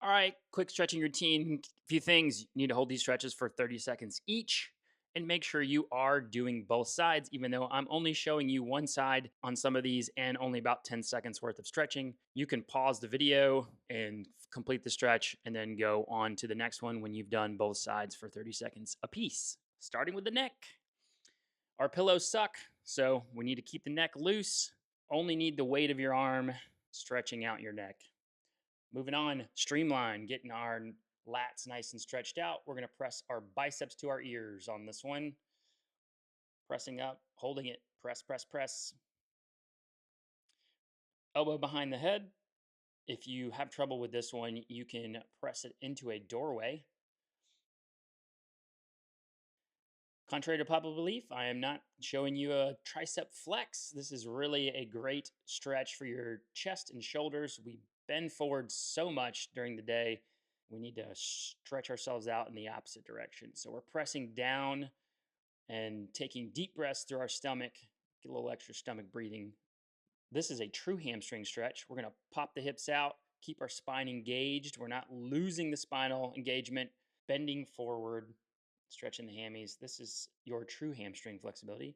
All right, quick stretching routine. A few things. You need to hold these stretches for 30 seconds each and make sure you are doing both sides, even though I'm only showing you one side on some of these and only about 10 seconds worth of stretching. You can pause the video and complete the stretch and then go on to the next one when you've done both sides for 30 seconds apiece. Starting with the neck. Our pillows suck, so we need to keep the neck loose. Only need the weight of your arm stretching out your neck. Moving on, streamline, getting our lats nice and stretched out. We're going to press our biceps to our ears on this one. Pressing up, holding it, press, press, press. Elbow behind the head. If you have trouble with this one, you can press it into a doorway. Contrary to popular belief, I am not showing you a tricep flex. This is really a great stretch for your chest and shoulders. We bend forward so much during the day. We need to stretch ourselves out in the opposite direction. So we're pressing down and taking deep breaths through our stomach. Get a little extra stomach breathing. This is a true hamstring stretch. We're going to pop the hips out, keep our spine engaged. We're not losing the spinal engagement, bending forward, stretching the hammies. This is your true hamstring flexibility.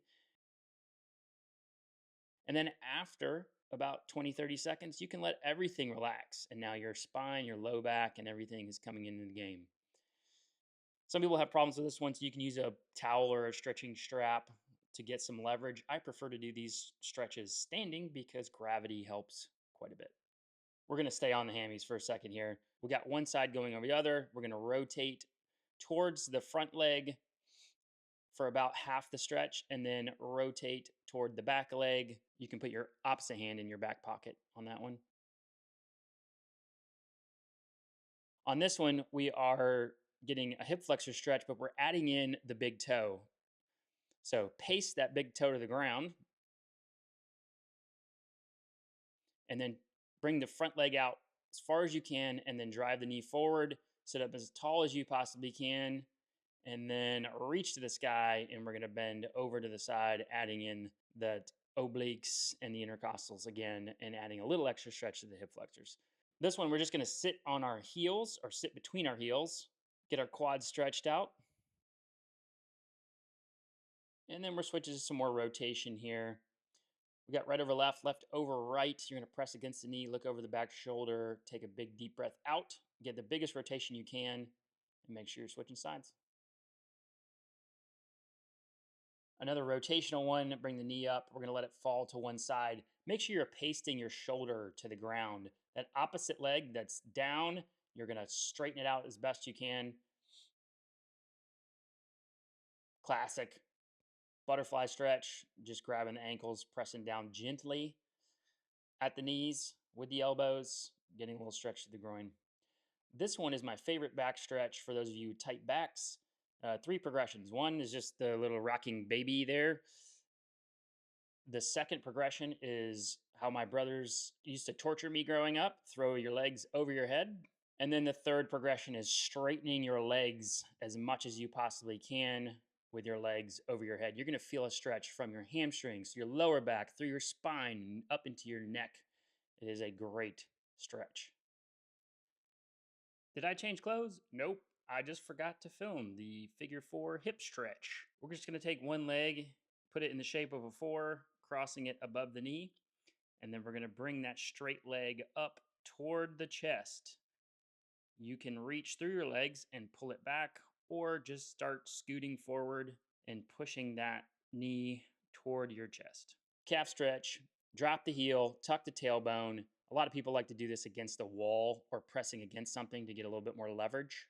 And then after about 20, 30 seconds, you can let everything relax. And now your spine, your low back, and everything is coming into the game. Some people have problems with this one, so you can use a towel or a stretching strap to get some leverage. I prefer to do these stretches standing because gravity helps quite a bit. We're going to stay on the hammies for a second here. We got one side going over the other. We're going to rotate towards the front leg for about half the stretch and then rotate toward the back leg. You can put your opposite hand in your back pocket on that one. On this one, we are getting a hip flexor stretch, but we're adding in the big toe. So paste that big toe to the ground and then bring the front leg out as far as you can and then drive the knee forward, sit up as tall as you possibly can, and then reach to the sky, and we're going to bend over to the side, adding in the obliques and the intercostals again, and adding a little extra stretch to the hip flexors. This one, we're just going to sit on our heels or sit between our heels, get our quads stretched out. And then we're switching to some more rotation here. We got right over left, left over right. You're going to press against the knee, look over the back shoulder, take a big deep breath out, get the biggest rotation you can, and make sure you're switching sides. Another rotational one, bring the knee up. We're going to let it fall to one side. Make sure you're pasting your shoulder to the ground. That opposite leg that's down, you're going to straighten it out as best you can. Classic butterfly stretch, just grabbing the ankles, pressing down gently at the knees with the elbows, getting a little stretch to the groin. This one is my favorite back stretch for those of you with tight backs. 3 progressions. One is just the little rocking baby there. The second progression is how my brothers used to torture me growing up. Throw your legs over your head. And then the third progression is straightening your legs as much as you possibly can with your legs over your head. You're going to feel a stretch from your hamstrings, your lower back, through your spine, up into your neck. It is a great stretch. Did I change clothes? Nope. I just forgot to film the figure 4 hip stretch. We're just going to take one leg, put it in the shape of a 4, crossing it above the knee, and then we're going to bring that straight leg up toward the chest. You can reach through your legs and pull it back, or just start scooting forward and pushing that knee toward your chest. Calf stretch, drop the heel, tuck the tailbone. A lot of people like to do this against a wall or pressing against something to get a little bit more leverage.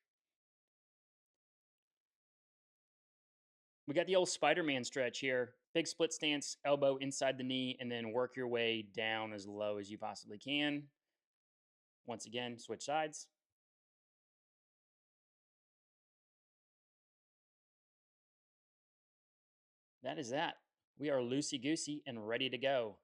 We got the old Spider-Man stretch here. Big split stance, elbow inside the knee, and then work your way down as low as you possibly can. Once again, switch sides. That is that. We are loosey-goosey and ready to go.